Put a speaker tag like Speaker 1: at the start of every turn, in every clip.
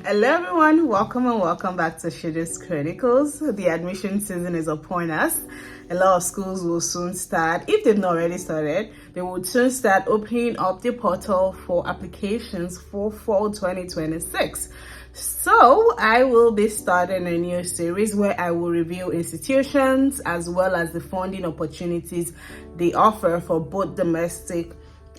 Speaker 1: Hello everyone, welcome and welcome back to Shidus Chronicles. The admission season is upon us. A lot of schools will soon start, if they've not already started, they will soon start opening up the portal for applications for fall 2026. So I will be starting a new series where I will review institutions as well as the funding opportunities they offer for both domestic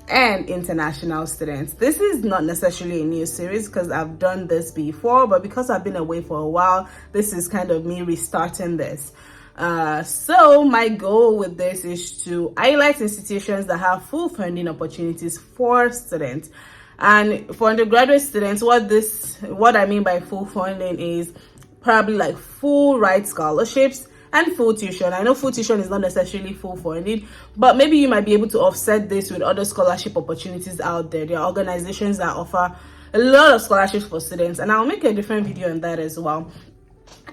Speaker 1: and international students. This is not necessarily a new series because I've done this before, but because I've been away for a while, this is kind of me restarting this. So my goal with this is to highlight institutions that have full funding opportunities for students. And for undergraduate students, what I mean by full funding is probably like full ride scholarships and full tuition. I know full tuition is not necessarily full funding, but maybe you might be able to offset this with other scholarship opportunities out there. There are organizations that offer a lot of scholarships for students, and I'll make a different video on that as well.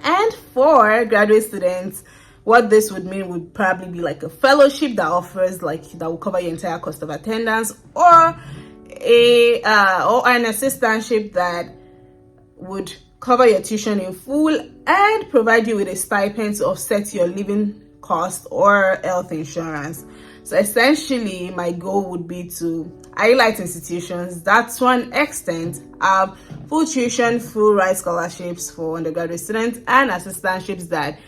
Speaker 1: And for graduate students, what this would mean would probably be like a fellowship that offers that will cover your entire cost of attendance, or an assistantship that would cover your tuition in full and provide you with a stipend to offset your living cost or health insurance. So essentially, my goal would be to highlight institutions that to an extent have full tuition, full ride scholarships for undergraduate students, and assistantships that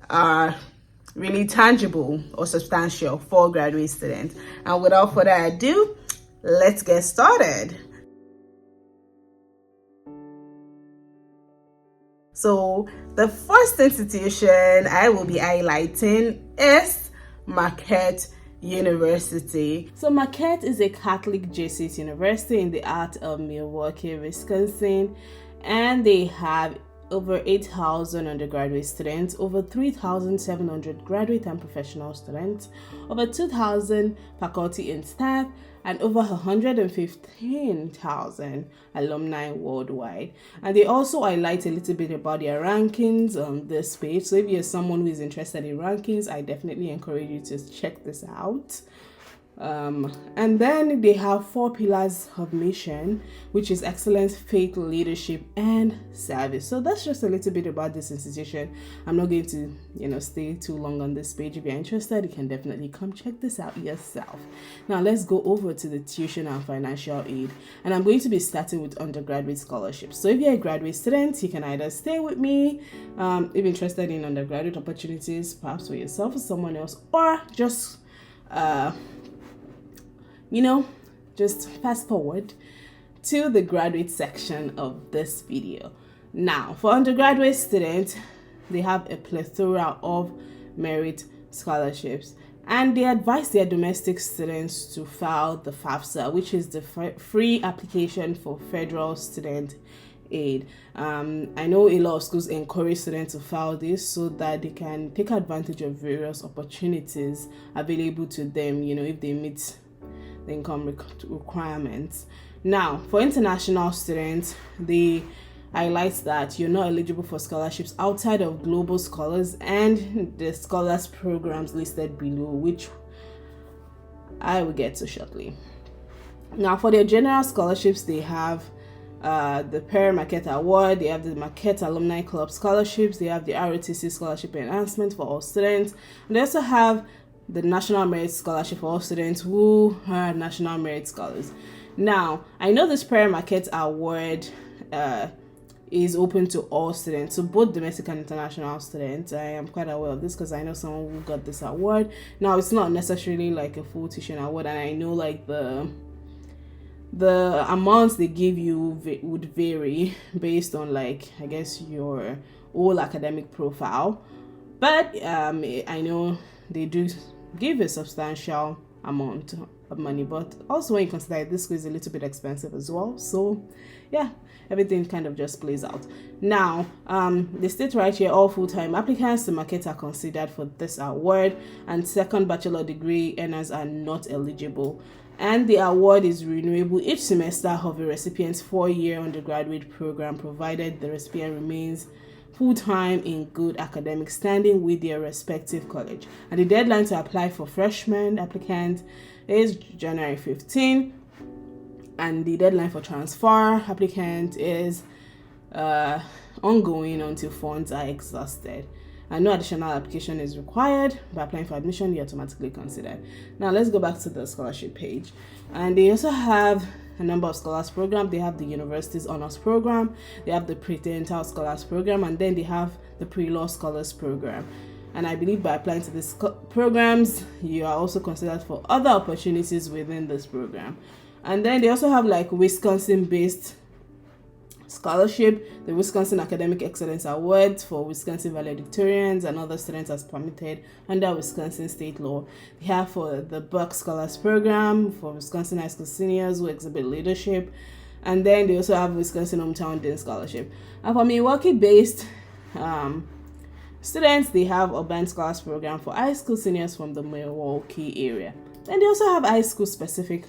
Speaker 1: are really tangible or substantial for graduate students. And without further ado, let's get started. So the first institution I will be highlighting is Marquette University. So Marquette is a Catholic Jesuit university in the heart of Milwaukee, Wisconsin, and they have over 8,000 undergraduate students, over 3,700 graduate and professional students, over 2,000 faculty and staff, and over 115,000 alumni worldwide. And they also highlight a little bit about their rankings on this page. So if you're someone who is interested in rankings, I definitely encourage you to check this out. And then they have 4 pillars of mission, which is excellence, faith, leadership, and service. So that's just a little bit about this institution. I'm not going to, stay too long on this page. If you're interested, you can definitely come check this out yourself. Now let's go over to the tuition and financial aid. And I'm going to be starting with undergraduate scholarships. So if you're a graduate student, you can either stay with me, if you're interested in undergraduate opportunities, perhaps for yourself or someone else, or just just fast forward to the graduate section of this video. Now, for undergraduate students, they have a plethora of merit scholarships, and they advise their domestic students to file the FAFSA, which is the free application for federal student aid. I know a lot of schools encourage students to file this so that they can take advantage of various opportunities available to them, if they meet the income requirements. Now, for international students, they highlight that you're not eligible for scholarships outside of Global Scholars and the Scholars programs listed below, which I will get to shortly. Now, for their general scholarships, they have the Marquette Award, they have the Marquette Alumni Club scholarships, they have the ROTC scholarship enhancement for all students, and they also have the National Merit Scholarship for all students who are National Merit Scholars. Now, I know this Marquette Award is open to all students, so both domestic and international students. I am quite aware of this because I know someone who got this award. Now, it's not necessarily like a full tuition award, and I know like the amounts they give you would vary based on your whole academic profile, but I know they do give a substantial amount of money. But also when you consider this school is a little bit expensive as well, so yeah, everything kind of just plays out. Now, they state right here, all full-time applicants to Marquette are considered for this award, and second bachelor degree earners are not eligible. And the award is renewable each semester of a recipient's 4-year undergraduate program, provided the recipient remains full-time in good academic standing with their respective college. And the deadline to apply for freshman applicants is January 15. and the deadline for transfer applicant is ongoing until funds are exhausted, and no additional application is required. By applying for admission, you're automatically considered. Now let's go back to the scholarship page, and they also have a number of scholars program. They have the university's honors program, they have the pretental scholars program, and then they have the pre-law scholars program. And I believe by applying to these programs, you are also considered for other opportunities within this program. And then they also have like Wisconsin-based scholarship, the Wisconsin Academic Excellence Award for Wisconsin valedictorians and other students as permitted under Wisconsin state law. They have for the Buck Scholars Program for Wisconsin high school seniors who exhibit leadership. And then they also have Wisconsin Hometown Dean Scholarship. And for Milwaukee-based students, they have Urban Scholars Program for high school seniors from the Milwaukee area. Then they also have high school specific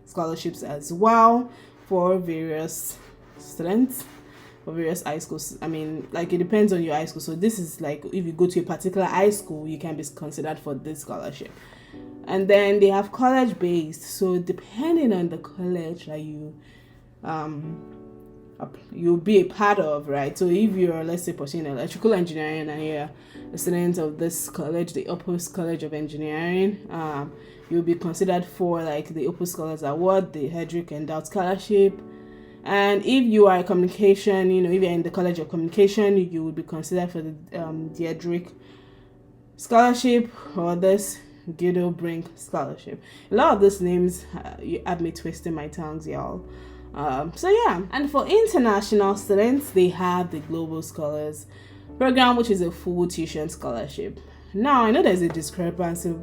Speaker 1: scholarships as well for various students, for various high schools. I mean, like, it depends on your high school. So this is like, if you go to a particular high school, you can be considered for this scholarship. And then they have college based. So depending on the college that you'll be a part of, right? So if you're, let's say, pursuing electrical engineering and you're a student of this college, the Opus College of Engineering, you'll be considered for like the Opus Scholars Award, the Hedrick Endowed Scholarship. And if you are a communication, if you're in the College of Communication, you would be considered for the Hedrick Scholarship or this Guido Brink Scholarship. A lot of these names you have me twisting my tongues, y'all. So yeah, and for international students, they have the Global Scholars Program, which is a full tuition scholarship. Now, I know there's a discrepancy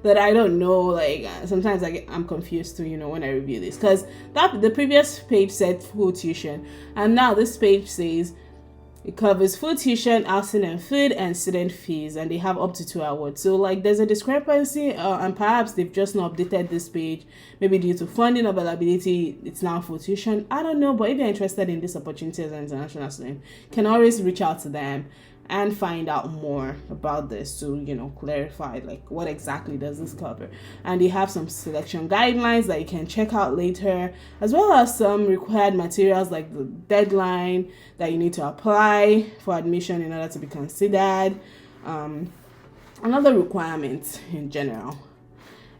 Speaker 1: that I don't know, like sometimes I'm confused too, when I review this, because the previous page said full tuition, and now this page says it covers full tuition, housing and food, and student fees, and they have up to 2 awards. So like there's a discrepancy, and perhaps they've just not updated this page, maybe due to funding availability. It's now full tuition, I don't know. But if you're interested in this opportunity as an international student, you can always reach out to them and find out more about this to clarify like what exactly does this cover. And they have some selection guidelines that you can check out later, as well as some required materials like the deadline that you need to apply for admission in order to be considered, another requirement in general.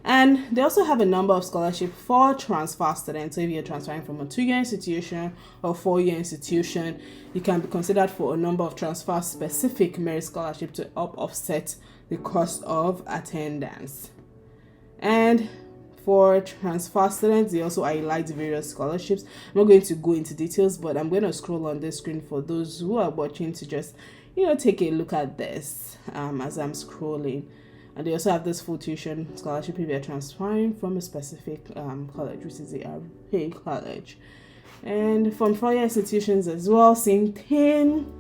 Speaker 1: And they also have a number of scholarships for transfer students. So if you're transferring from a 2-year institution or 4-year institution, you can be considered for a number of transfer specific merit scholarships to help offset the cost of attendance. And for transfer students, they also highlight various scholarships. I'm not going to go into details, but I'm going to scroll on the screen for those who are watching to just take a look at this as I'm scrolling. And they also have this full tuition scholarship if you're transferring from a specific college, which is a RP college. And from 4-year institutions as well, same thing.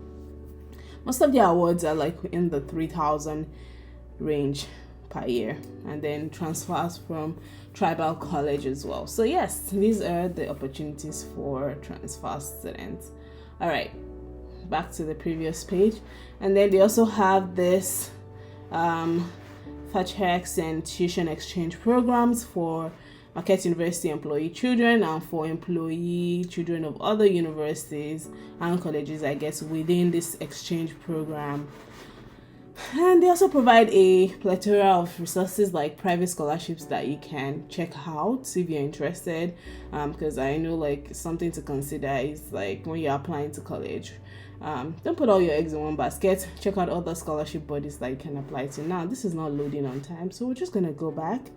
Speaker 1: Most of the awards are like in the 3,000 range per year. And then transfers from tribal college as well. So yes, these are the opportunities for transfer students. All right, back to the previous page. And then they also have this checks and tuition exchange programs for Marquette University employee children and for employee children of other universities and colleges, I guess, within this exchange program. And they also provide a plethora of resources like private scholarships that you can check out if you're interested, because I know like something to consider is like when you're applying to college, don't put all your eggs in one basket. Check out other scholarship bodies that you can apply to. Now this is not loading on time, so we're just gonna go back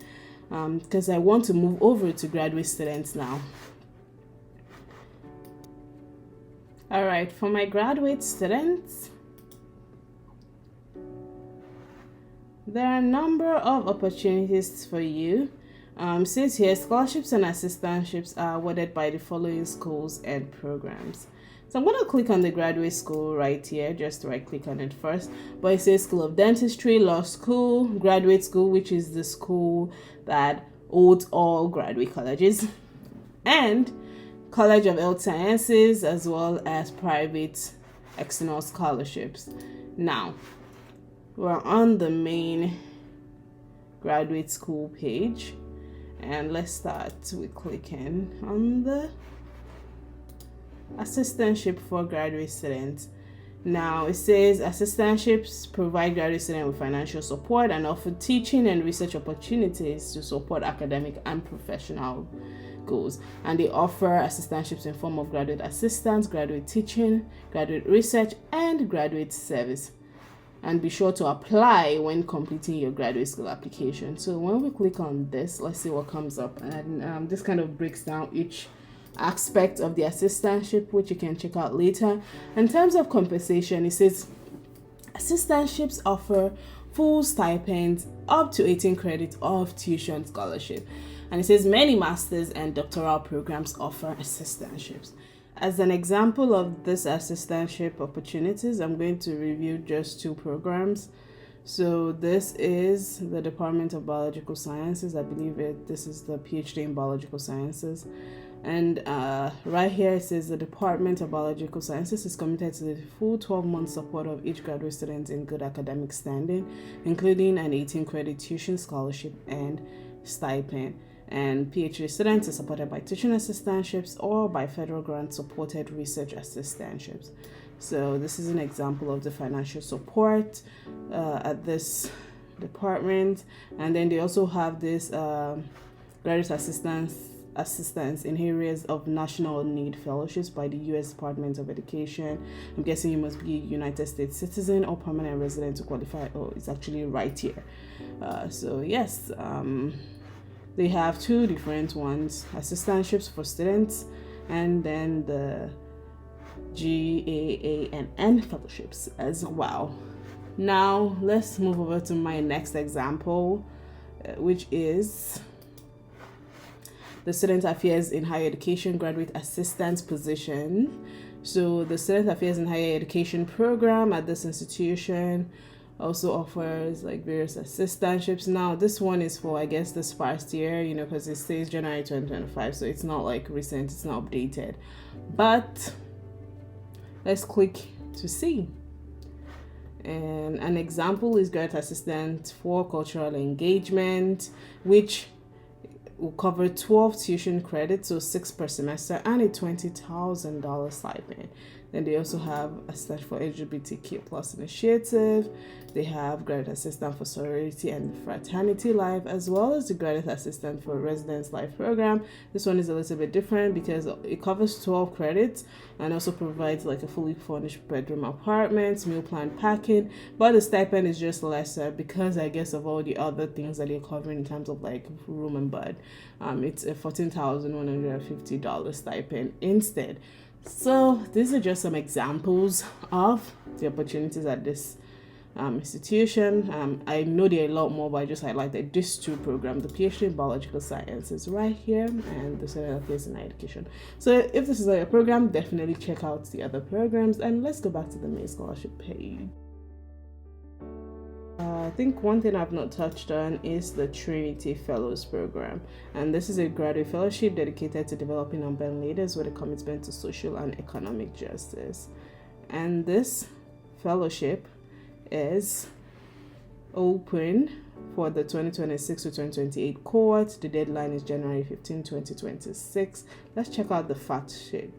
Speaker 1: because I want to move over to graduate students now. All right, for my graduate students, there are a number of opportunities for you. Says here, scholarships and assistantships are awarded by the following schools and programs. So I'm going to click on the graduate school right here, just right click on it first. But it says School of Dentistry, Law School, Graduate School, which is the school that holds all graduate colleges, and College of Health Sciences, as well as private external scholarships. Now, we're on the main graduate school page, And let's start with clicking on the assistantship for graduate students. Now it says assistantships provide graduate students with financial support and offer teaching and research opportunities to support academic and professional goals. And they offer assistantships in form of graduate assistance, graduate teaching, graduate research, and graduate service. And be sure to apply when completing your graduate school application. So when we click on this, let's see what comes up. And this kind of breaks down each aspect of the assistantship, which you can check out later. In terms of compensation, it says assistantships offer full stipends up to 18 credits of tuition scholarship. And it says many master's and doctoral programs offer assistantships. As an example of this assistantship opportunities, I'm going to review just 2 programs. So this is the Department of Biological Sciences. I believe this is the PhD in Biological Sciences. And right here it says the Department of Biological Sciences is committed to the full 12-month support of each graduate student in good academic standing, including an 18-credit tuition scholarship and stipend. And PhD students are supported by teaching assistantships or by federal grant-supported research assistantships. So this is an example of the financial support at this department. And then they also have this graduate assistance in areas of national need fellowships by the U.S. Department of Education. I'm guessing you must be a United States citizen or permanent resident to qualify. Oh, it's actually right here. So yes, they have 2 different ones: assistantships for students, and then the GAANN fellowships as well. Now let's move over to my next example, which is the Student Affairs in Higher Education Graduate Assistance position. So the Student Affairs in Higher Education program at this institution also offers like various assistantships. Now this one is for, I guess, this past year, because it says January 2025, so it's not like recent, it's not updated. But let's click to see. And an example is graduate assistant for cultural engagement, which will cover 12 tuition credits, so 6 per semester, and a $20,000 stipend. Then they also have assistant for LGBTQ plus initiative. They have graduate assistant for sorority and fraternity life, as well as the graduate assistant for residence life program. This one is a little bit different because it covers 12 credits and also provides like a fully furnished bedroom apartment, meal plan packing, but the stipend is just lesser because I guess of all the other things that they're covering in terms of like room and bed. It's a $14,150 stipend instead. So these are just some examples of the opportunities at this institution. I know there are a lot more, but I just highlighted these 2 programs: the PhD in Biological Sciences right here and the Student Affairs in Education. So if this is not your program, definitely check out the other programs. And let's go back to the main scholarship page. I think one thing I've not touched on is the Trinity Fellows program, and this is a graduate fellowship dedicated to developing urban leaders with a commitment to social and economic justice. And this fellowship is open for the 2026 to 2028 cohort. The deadline is January 15, 2026. Let's check out the fact sheet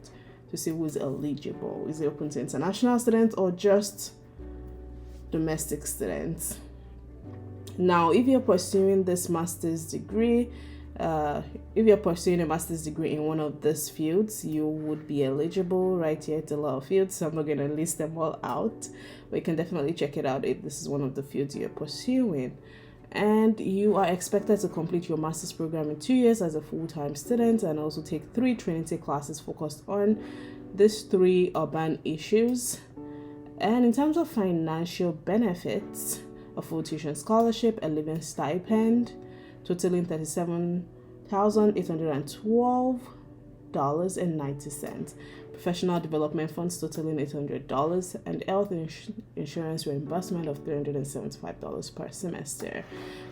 Speaker 1: to see who is eligible. Is it open to international students or just domestic students? Now, if you're pursuing this master's degree, if you're pursuing a master's degree in one of these fields, you would be eligible. Right here, it's a lot of fields, so I'm not going to list them all out, but you can definitely check it out if this is one of the fields you're pursuing. And you are expected to complete your master's program in 2 years as a full-time student, and also take 3 Trinity classes focused on these 3 urban issues. And in terms of financial benefits, a full tuition scholarship, a living stipend totaling $37,812.90, professional development funds totaling $800, and health insurance reimbursement of $375 per semester.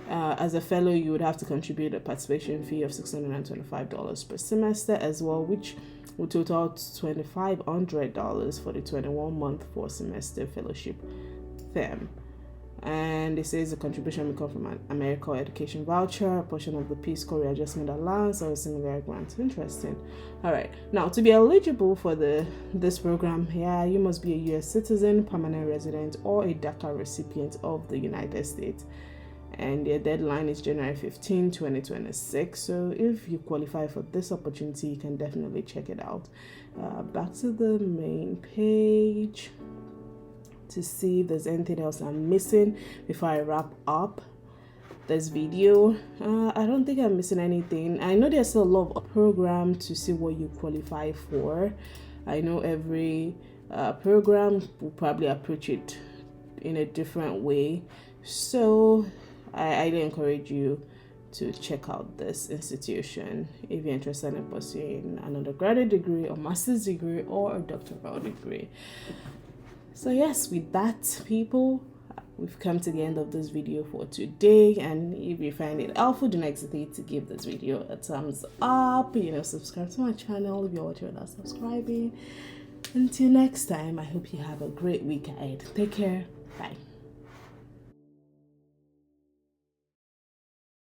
Speaker 1: As a fellow, you would have to contribute a participation fee of $625 per semester as well, which will total $2,500 for the 21-month 4-semester fellowship term. And it says the contribution will come from an American education voucher, a portion of the Peace Corps readjustment allowance, or a similar grant. Interesting. All right. Now, to be eligible for this program, you must be a U.S. citizen, permanent resident, or a DACA recipient of the United States. And the deadline is January 15, 2026. So if you qualify for this opportunity, you can definitely check it out. Back to the main page to see if there's anything else I'm missing before I wrap up this video. I don't think I'm missing anything. I know there's still a lot of program to see what you qualify for. I know every program will probably approach it in a different way. So I highly encourage you to check out this institution if you're interested in pursuing an undergraduate degree or master's degree or a doctoral degree. So yes, with that, people, we've come to the end of this video for today. And if you find it helpful, do not hesitate to give this video a thumbs up. Subscribe to my channel if you're watching without subscribing. Until next time, I hope you have a great week ahead. Take care.